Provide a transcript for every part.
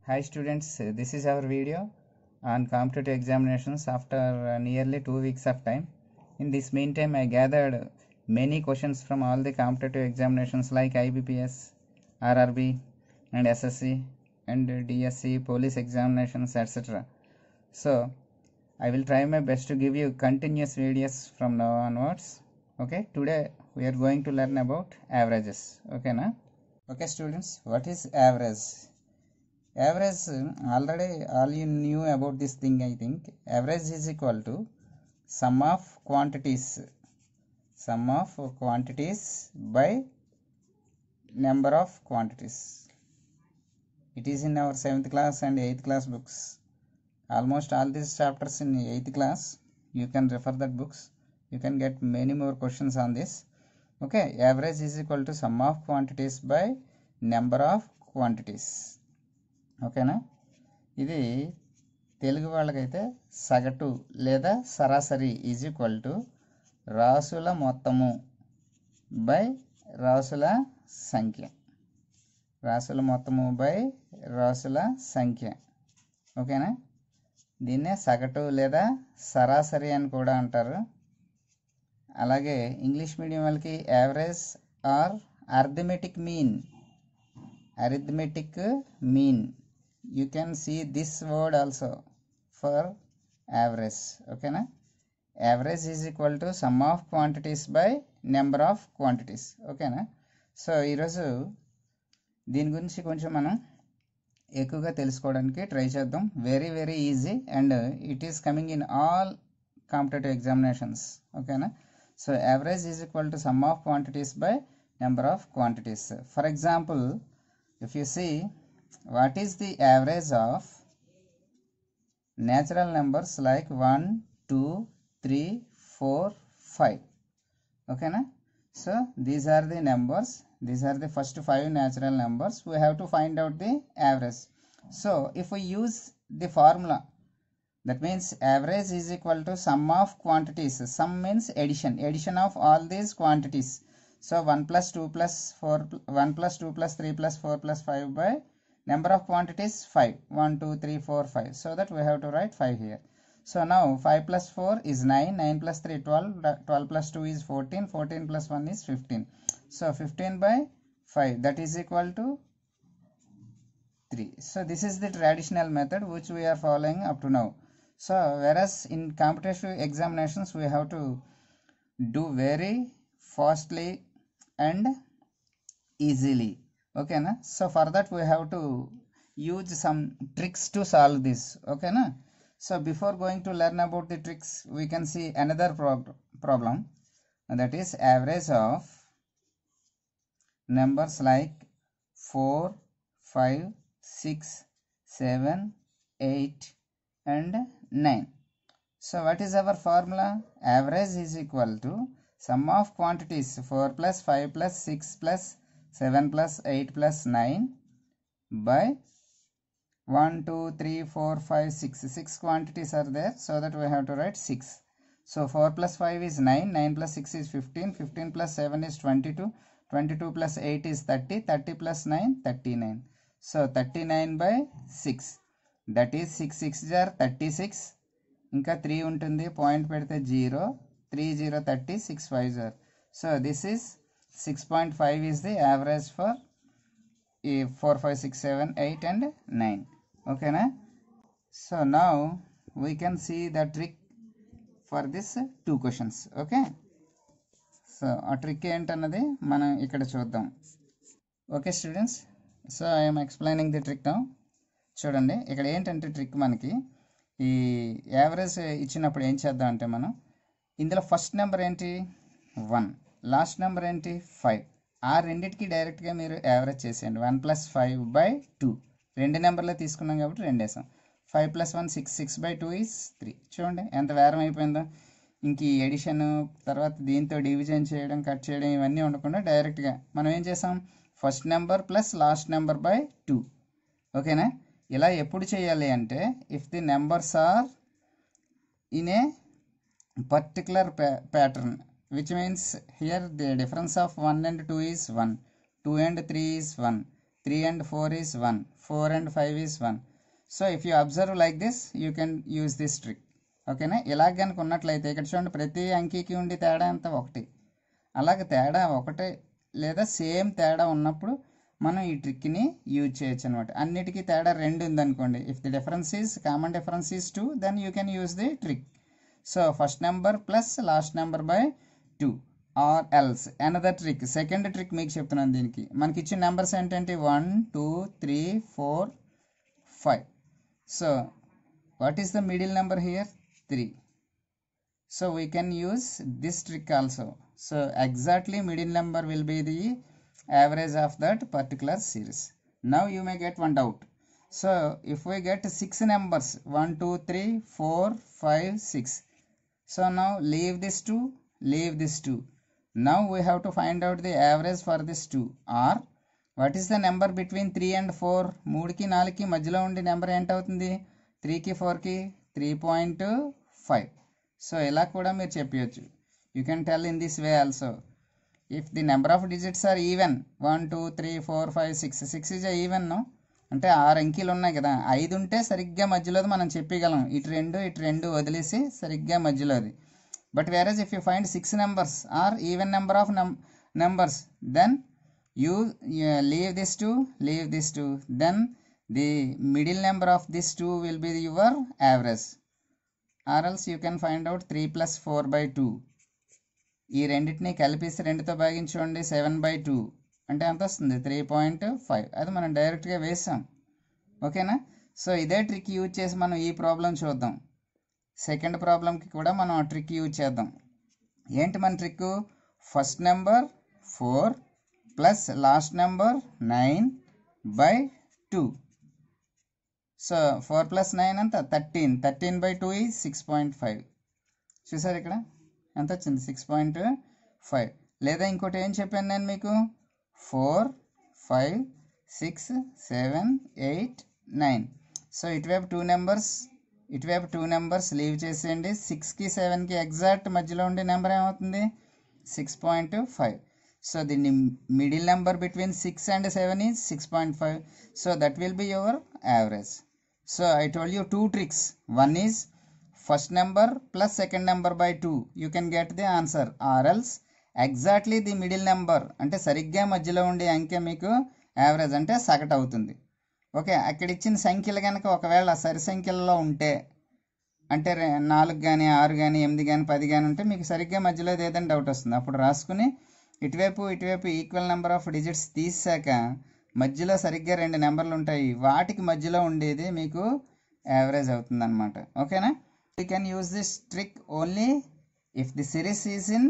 Hi students, this is our video on competitive examinations after nearly 2 weeks of time. In this meantime, I gathered many questions from all the competitive examinations like IBPS, RRB and SSC and DSC, police examinations, etc. So, I will try my best to give you continuous videos from now onwards. Okay, today we are going to learn about averages. Okay, na? Okay students, what is average? Average, already all you knew about this thing. I think average is equal to sum of quantities by number of quantities. It is in our 7th class and 8th class books. Almost all these chapters in 8th class. You can refer that books. You can get many more questions on this. Okay, average is equal to sum of quantities by number of quantities. ఓకేనా, ఇది తెలుగు వాళ్ళకైతే సగటు లేదా సరాసరి is equal to రాసుల మొత్తము by రాసుల సంఖ్య. రాసుల మొత్తము బై రాసుల సంఖ్య. ఓకేనా, దీన్నే సగటు లేదా సరాసరి అని కూడా అంటారు. అలాగే ఇంగ్లీష్ మీడియం వాళ్ళకి average are arithmetic mean. You can see this word also for average. Okay na, average is equal to sum of quantities by number of quantities. Okay na, so ఈరోజు దీని గురించి కొంచెం మనం ఎక్కువగా తెలుసుకోవడానికి ట్రై చేద్దాం. Very very easy and it is coming in all competitive examinations. ఓకేనా, so average is equal to sum of quantities by number of quantities. For example, if you see what is the average of natural numbers like 1, 2, 3, 4, 5. Okay na, so these are the numbers, these are the first 5 natural numbers. We have to find out the average. So if we use the formula, that means average is equal to sum of quantities. Sum means addition of all these quantities. So 1 plus 2 plus 4, 1 plus 2 plus 3 plus 4 plus 5 by number of quantities 5. 1, 2, 3, 4, 5. So that we have to write 5 here. So now 5 plus 4 is 9, 9 plus 3 12, 12 plus 2 is 14, 14 plus 1 is 15. So 15 by 5, that is equal to 3. So this is the traditional method which we are following up to now. So whereas in competitive examinations we have to do very fastly and easily. Okay na, so for that we have to use some tricks to solve this. Okay na, so before going to learn about the tricks, we can see another problem, and that is average of numbers like 4, 5, 6, 7, 8 and 9. So what is our formula? Average is equal to sum of quantities 4 plus 5 plus 6 plus 7 plus 8 plus 9 by 1, 2, 3, 4, 5, 6. 6 quantities are there, so that we have to write 6. So 4 plus 5 is 9, 9 plus 6 is 15, 15 plus 7 is 22, 22 plus 8 is 30, 30 plus 9, 39. So 39 by 6, that is 6 6 are 36, ఇంకా 3 ఉంటుంది, point పెడితే 0, 3 0 30, 6 5 are. So this is 6.5 is the average for 4, 5, 6, 7, 8 and 9. Okay na, so now we can see the trick for this 2 questions. Okay, so ఆ trick ఏంటన్నది మనం ఇక్కడ చూద్దాం. Okay students, so I'm explaining the trick now. చూడండి, ఇక్కడ ఏంటంటే trick మనకి ఈ యావరేజ్ ఇచ్చినప్పుడు ఏం చేద్దాం అంటే, మనం ఇందులో ఫస్ట్ నెంబర్ ఏంటి 1, లాస్ట్ నెంబర్ ఏంటి 5. ఆ రెండింటికి డైరెక్ట్గా మీరు యావరేజ్ చేసేయండి. 1 plus 5 by 2, 2 నెంబర్లో తీసుకున్నాం కాబట్టి 2 వేసాం. 5 plus 1 6, 6 by 2 is 3. చూడండి ఎంత వేరం అయిపోయిందో. ఇంక ఈ ఎడిషన్ తర్వాత దీంతో డివిజన్ చేయడం, కట్ చేయడం ఇవన్నీ ఉండకుండా డైరెక్ట్గా మనం ఏం చేసాం, first number plus last number by 2. ఓకేనా, ఇలా ఎప్పుడు చేయాలి అంటే, if the numbers are in a particular pattern, which means here the difference of 1 and 2 is 1, 2 and 3 is 1, 3 and 4 is 1, 4 and 5 is 1. So if you observe like this, you can use this trick. ఓకేనా, ఇలాగ కనుక ఉన్నట్లయితే ఇక్కడ చూడండి, ప్రతి అంకికి ఉండి తేడా అంతా ఒకటి. అలాగే తేడా ఒకటే లేదా సేమ్ తేడా ఉన్నప్పుడు మనం ఈ ట్రిక్ని యూజ్ చేయొచ్చు అనమాట. అన్నిటికీ తేడా 2 ఉందనుకోండి, if the difference is common difference is 2, then you can use the trick. So first number plus last number by 2 or else another trick. Second trick మీకు చెప్తున్నాను. దీనికి మనకి ఇచ్చిన నెంబర్స్ ఏంటంటే 1 2 3 4 5. So what is the middle number here? 3. So we can use this trick also. So exactly middle number will be the average of that particular series. Now you may get one doubt. So if we get 6 numbers 1 2 3 4 5 6. So now leave this 2, leave this 2. Now we have to find out the average for this 2. Or what is the number between 3 and 4? 3 కి 4 కి మధ్యలో ఉండే number ఏంటవుతుంది? 3 కి 4 కి 3.5. So ఇలా కూడా మీరు చెప్పవచ్చు. You can tell in this way also. If the number of digits are even 1 2 3 4 5 6 6 is even, అంటే 6 అంకెలు ఉన్నాయి కదా, 5 ఉంటే సరిగ్గా మధ్యలోది మనం చెప్పగలం. ఇటు 2 వదిలేసి సరిగ్గా మధ్యలోది. But average if you find 6 numbers are even number of numbers, then you leave this 2, leave this 2, then the middle number of this 2 will be your average. Or else you can find out 3 plus 4 by 2. ఈ రెండింటిని కలిపేసి 2తో భాగించుకోండి, 7/2 అంటే ఎంత వస్తుంది? 3.5. అది మనం డైరెక్ట్గా వేసాం. ఓకేనా. సో ఇదే ట్రిక్ యూజ్ చేసి మనం ఈ ప్రాబ్లం చూద్దాం. సెకండ్ ప్రాబ్లంకి కూడా మనం ఆ ట్రిక్ యూజ్ చేద్దాం. ఏంటి మన trick? First number 4 plus last number 9/2. So 4 plus 9 అంత 13. 13/2 is 6.5. చూసారు ఇక్కడ ఎంత వచ్చింది? 6.5. లేదా ఇంకోటి ఏం చెప్పాను నేను మీకు? 4 5 6 7 8 9. సో ఇటువైపు 2 నెంబర్స్ లీవ్ చేసేయండి. 6కి 7కి ఎగ్జాక్ట్ మధ్యలో ఉండే నెంబర్ ఏమవుతుంది? 6.5. So the middle number between 6 and 7 is 6.5. So that will be your average. So I told you 2 tricks. One is first number plus second number by 2. You can get the answer. Or else exactly the middle number. అంటే సరిగ్గా మధ్యలో ఉండే అంకె మీకు average అంటే సగటు అవుతుంది. Okay, అక్కడ ఇచ్చిన సంఖ్యలు కనుక ఒకవేళ సరి సంఖ్యలలో ఉంటే, అంటే 4 కానీ 6 కానీ 8 కానీ 10 కానీ ఉంటే మీకు సరిగ్గా మధ్యలో ఏదైనా డౌట్ వస్తుంది. అప్పుడు రాసుకుని ఇటువైపు ఈక్వల్ నెంబర్ ఆఫ్ డిజిట్స్ తీసాక మధ్యలో సరిగ్గా 2 నెంబర్లు ఉంటాయి, వాటికి మధ్యలో ఉండేది మీకు యావరేజ్ అవుతుంది అనమాట. ఓకేనా. You can use this trick only if the series is in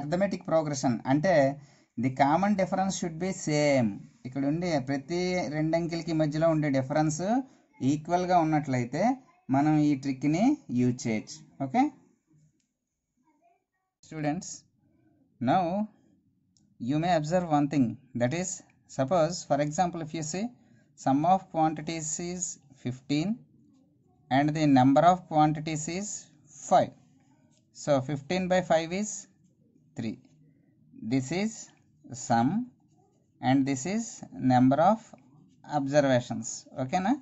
arithmetic progression. అంటే the common difference should be same. ఇక్కడ ఉండే ప్రతి 2 అంకెలకి మధ్యలో ఉండే డిఫరెన్స్ ఈక్వల్గా ఉన్నట్లయితే మనం ఈ ట్రిక్ని యూజ్ చేయొచ్చు. Okay students, now you may observe one thing, that is, suppose for example if you see sum of quantities is 15 and the number of quantities is 5. So 15/5 is 3. This is sum and this is number of observations. Okay na?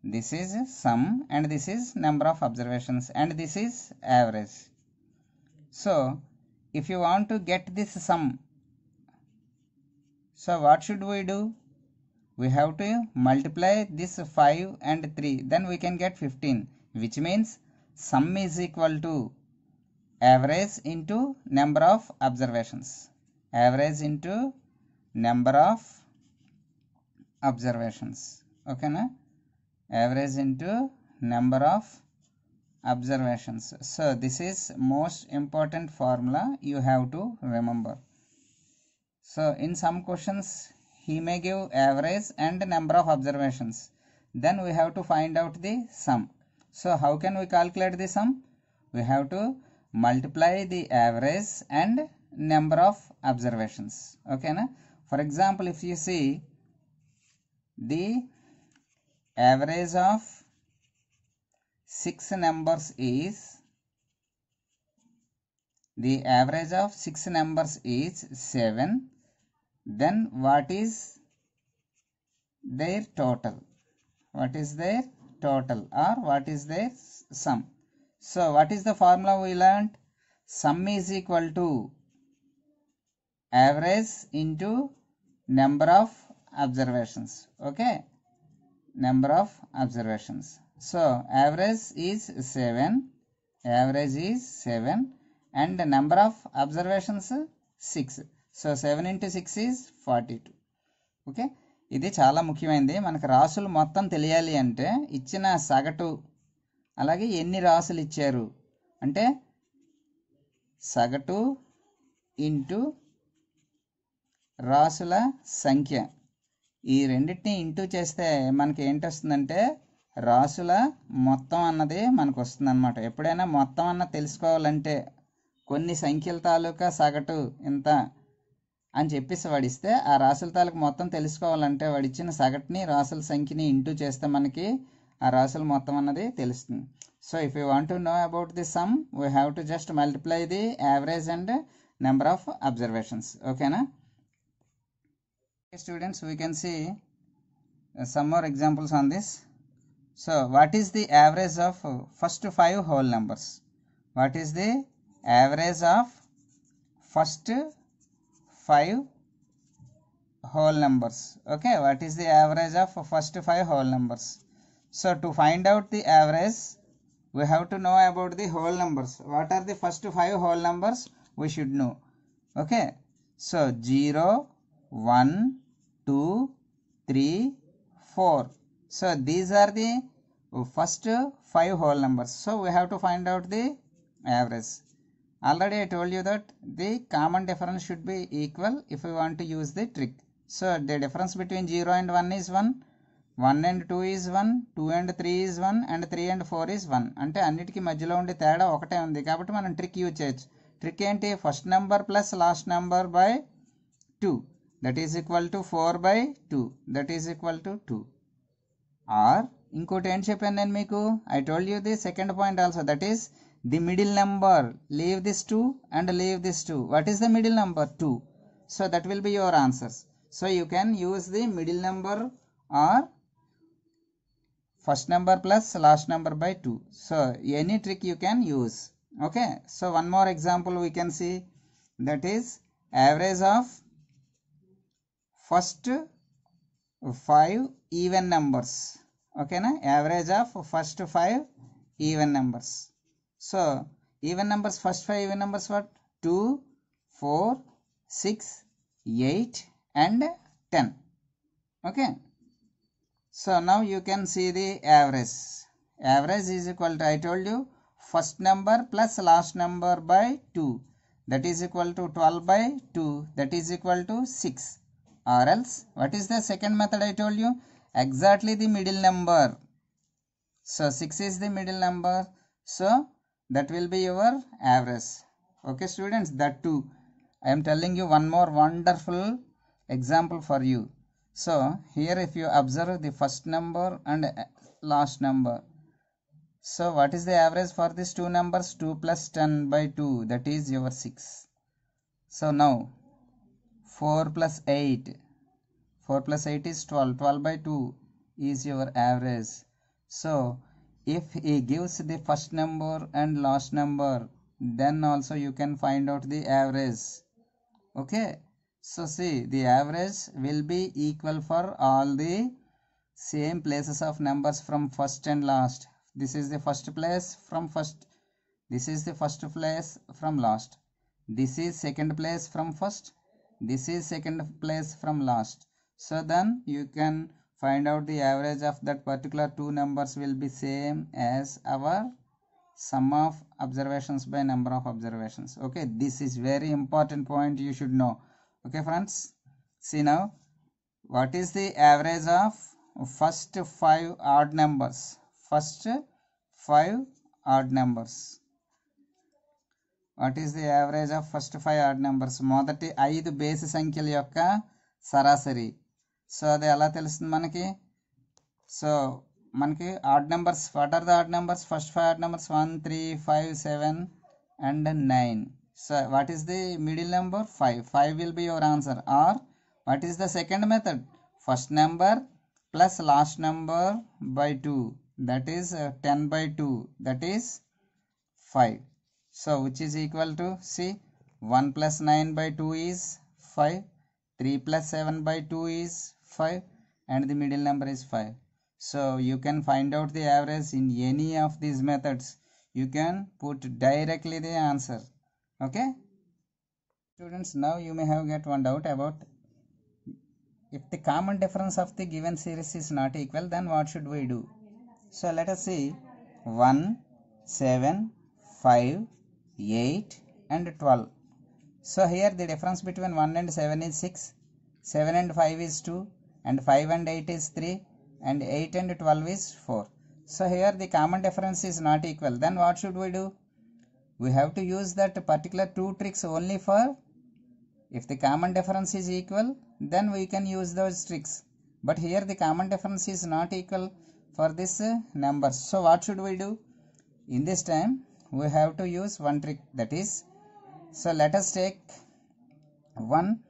This is sum and this is number of observations and this is average. So if you want to get this sum, so what should we do? We have to multiply this 5 and 3, then we can get 15, which means sum is equal to average into number of observations. Average into number of observations. Okay na? Average into number of observations. So this is most important formula you have to remember. So in some questions he may give average and number of observations, then we have to find out the sum. So how can we calculate the sum? We have to multiply the average and number of observations. Okay na? For example, if you see the average of 6 numbers is, the average of 6 numbers is 7, then what is their total. What is their total or what is their sum? So what is the formula we learned? Sum is equal to average into number of observations. Okay, number of observations. So average is 7. Average is 7 and the number of observations 6. So 7 into 6 is 42. Okay, ఇది చాలా ముఖ్యమైనది. మనకు రాసులు మొత్తం తెలియాలి అంటే ఇచ్చిన సగటు అలాగే ఎన్ని రాసులు ఇచ్చారు అంటే సగటు ఇంటూ రాసుల సంఖ్య ఈ రెండింటిని ఇంటూ చేస్తే మనకి ఏంటి వస్తుందంటే రాసుల మొత్తం అన్నది మనకు వస్తుంది అనమాట. ఎప్పుడైనా మొత్తం అన్న తెలుసుకోవాలంటే కొన్ని సంఖ్యల తాలూకా సగటు ఇంత అని చెప్పేసి వాడిస్తే ఆ రాసుల తాలూకు మొత్తం తెలుసుకోవాలంటే వాడిచ్చిన సగటుని రాసుల సంఖ్యని ఇంటూ చేస్తే మనకి ఆ రాసుల మొత్తం అన్నది తెలుస్తుంది. So if you want to know about the some we have to just multiply the average and number of observations. ఓకేనా students, we can see some more examples on this. So what is the average of first 5 whole numbers? What is the average of first 5 whole numbers? Okay, what is the average of first 5 whole numbers? So to find out the average we have to know about the whole numbers. What are the first 5 whole numbers? We should know. Okay, so 0, 1, 2, 3, 4. So these are the first 5 whole numbers. So we have to find out the average. Already I told you that the common difference should be equal if we want to use the trick. So the difference between 0 and 1 is 1, 1 and 2 is 1, 2 and 3 is 1 and 3 and 4 is 1. అంటే అన్నిటికీ మధ్యలో ఉండే తేడా ఒకటే ఉంది కాబట్టి మనం trick use చేయొచ్చు. ట్రిక్ ఏంటి? First number plus last number by 2, that is equal to 4 by 2, that is equal to 2. Or ఇంకోటి ఏం చెప్పాను నేను మీకు? I told you the second point also, that is the middle number. Leave this 2 and leave this 2. What is the middle number? 2. So that will be your answers. So you can use the middle number or first number plus last number by 2. So any trick you can use. Okay, so one more example we can see, that is average of first 5 even numbers. Okay na, average of first 5 even numbers. So even numbers, first 5 even numbers what? 2, 4, 6, 8 and 10. Okay, so now you can see the average. Average is equal to, I told you, first number plus last number by 2, that is equal to 12 by 2, that is equal to 6. Or else what is the second method I told you? Exactly the middle number. So 6 is the middle number, so that will be your average. Okay students, that too I am telling you one more wonderful example for you. So here if you observe the first number and last number, so what is the average for these two numbers? 2 plus 10 by 2, that is your 6. So now 4 plus 8, 4 plus 8 is 12, 12 by 2 is your average. So if he gives the first number and last number, then also you can find out the average. Okay, so see, the average will be equal for all the same places of numbers from first and last. This is the first place from first, this is the first place from last, this is second place from first, this is second place from last. So then you can find out the average of that particular two numbers will be same as our sum of observations by number of observations. Okay, this is very important point you should know. Okay friends, see now, what is the average of first 5 odd numbers? First 5 odd numbers. What is the average of first 5 odd numbers? మొదటి 5 బేసి సంఖ్యల యొక్క సరాసరి. So అది ఎలా తెలుస్తుంది మనకి? So మనకి odd numbers, what are the odd numbers? First 5 odd numbers 1, 3, 5, 7 and 9. So what is the middle number? 5. 5 will be your answer. Or what is the second method? First number plus last number by 2, that is 10 by 2, that is 5. So which is equal to, see, 1 plus 9 by 2 is 5, 3 plus 7 by 2 is 5, and the middle number is 5. So you can find out the average in any of these methods. You can put directly the answer. Okay students, now you may have get one doubt about, if the common difference of the given series is not equal, then what should we do? So let us see, 1, 7, 5, 8 and 12. So here the difference between 1 and 7 is 6, 7 and 5 is 2, and 5 and 8 is 3, and 8 and 12 is 4. So here the common difference is not equal. Then what should we do? We have to use that particular two tricks only for, if the common difference is equal, then we can use those tricks. But here the common difference is not equal for this number. So what should we do? In this time we have to use one trick, that is, so let us take one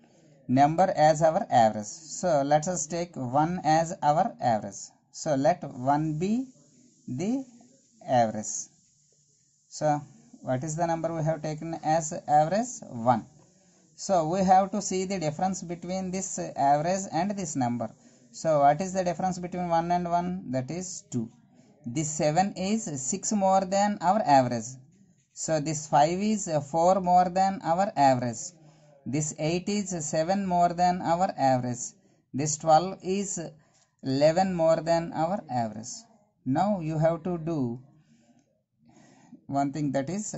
number as our average. So let us take 1 as our average. So let 1 be the average. So what is the number we have taken as average? 1. So we have to see the difference between this average and this number. So what is the difference between 1 and 1? That is 2. This 7 is 6 more than our average. So this 5 is 4 more than our average. This 8 is 7 more than our average. This 12 is 11 more than our average. Now you have to do one thing, that is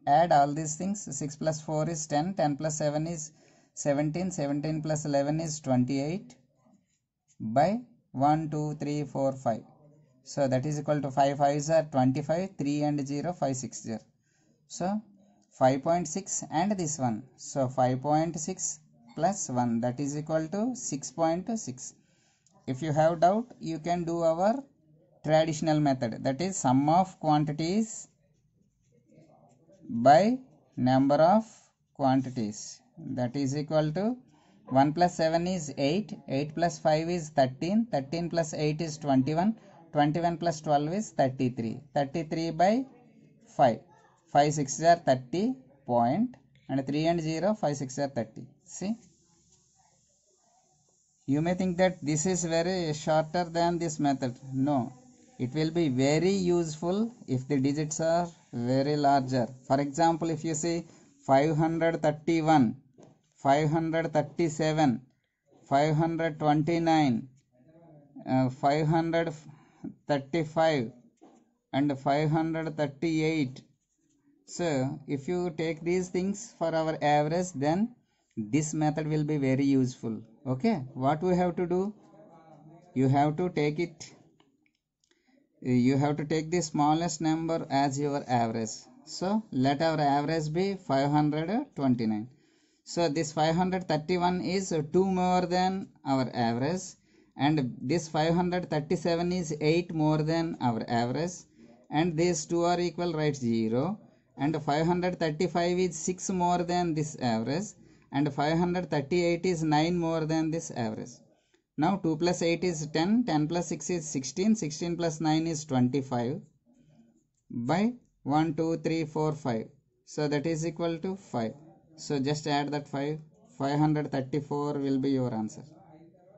add all these things. 6 plus 4 is 10, 10 plus 7 is 17, 17 plus 11 is 28 by 1, 2, 3, 4, 5. So that is equal to 5 5s are 25, 3 and 0, 5 6 0. So 5.6 and this one. So 5.6 plus 1, that is equal to 6.6. If you have doubt, you can do our traditional method, that is sum of quantities by number of quantities, that is equal to 1 plus 7 is 8, 8 plus 5 is 13, 13 plus 8 is 21, 21 plus 12 is 33, 33 by 5, 5 6 are 30 point, and 3 and 0, 5 6 are 30. See, you may think that this is very shorter than this method. No, it will be very useful if the digits are very larger. For example, if you see 531, 537, 529, 535 and 538. So if you take these things for our average, then this method will be very useful. Okay, what we have to do? You have to take the smallest number as your average. So let our average be 529. So this 531 is 2 more than our average, and this 537 is 8 more than our average, and these two are equal, write 0, and 535 is 6 more than this average, and 538 is 9 more than this average. Now 2 plus 8 is 10, 10 plus 6 is 16, 16 plus 9 is 25 by 1, 2, 3, 4, 5. So that is equal to 5. So just add that 5, 534 will be your answer.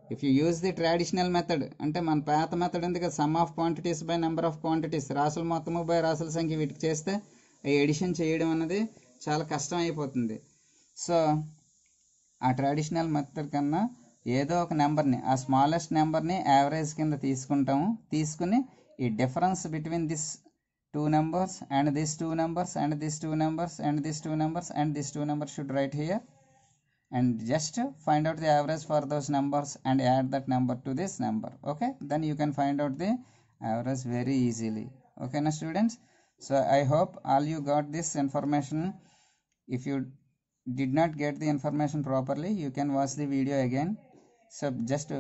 If you use the traditional method, అంటే మన పాత method ఉంది కదా, some of quantities by number of quantities, రాసుల మొత్తము by రాసుల సంఖ్య, వీటికి చేస్తే ఎడిషన్ చేయడం అనేది చాలా కష్టం అయిపోతుంది. సో ఆ ట్రెడిషనల్ మెథడ్ కన్నా ఏదో ఒక నెంబర్ని, ఆ స్మాలెస్ట్ నెంబర్ని యావరేజ్ కింద తీసుకుంటాము. తీసుకుని ఈ difference between this two numbers and these two numbers and these two numbers and these two numbers and these two numbers should write here, and just find out the average for those numbers and add that number to this number. Okay, then you can find out the average very easily. Okay now students, so I hope all you got this information. If you did not get the information properly, you can watch the video again. So just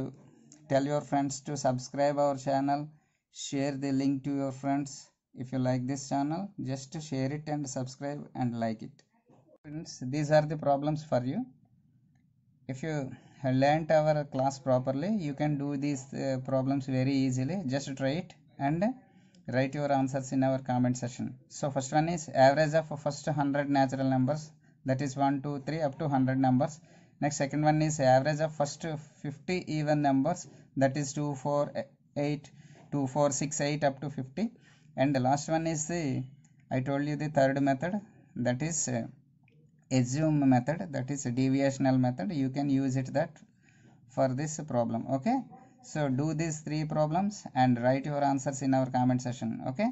tell your friends to subscribe our channel, share the link to your friends. If you like this channel, just share it and subscribe and like it. Friends, these are the problems for you. If you learnt our class properly, you can do these problems very easily. Just try it and write your answers in our comment section. So first one is average of first 100 natural numbers, that is 1 2 3 up to 100 numbers. Next, second one is average of first 50 even numbers, that is 2 4 8 2 4 6 8 up to 50. And the last one is the, I told you, the third method, that is assume method, that is a deviational method. You can use it that for this problem. Okay, so do these three problems and write your answers in our comment section. Okay.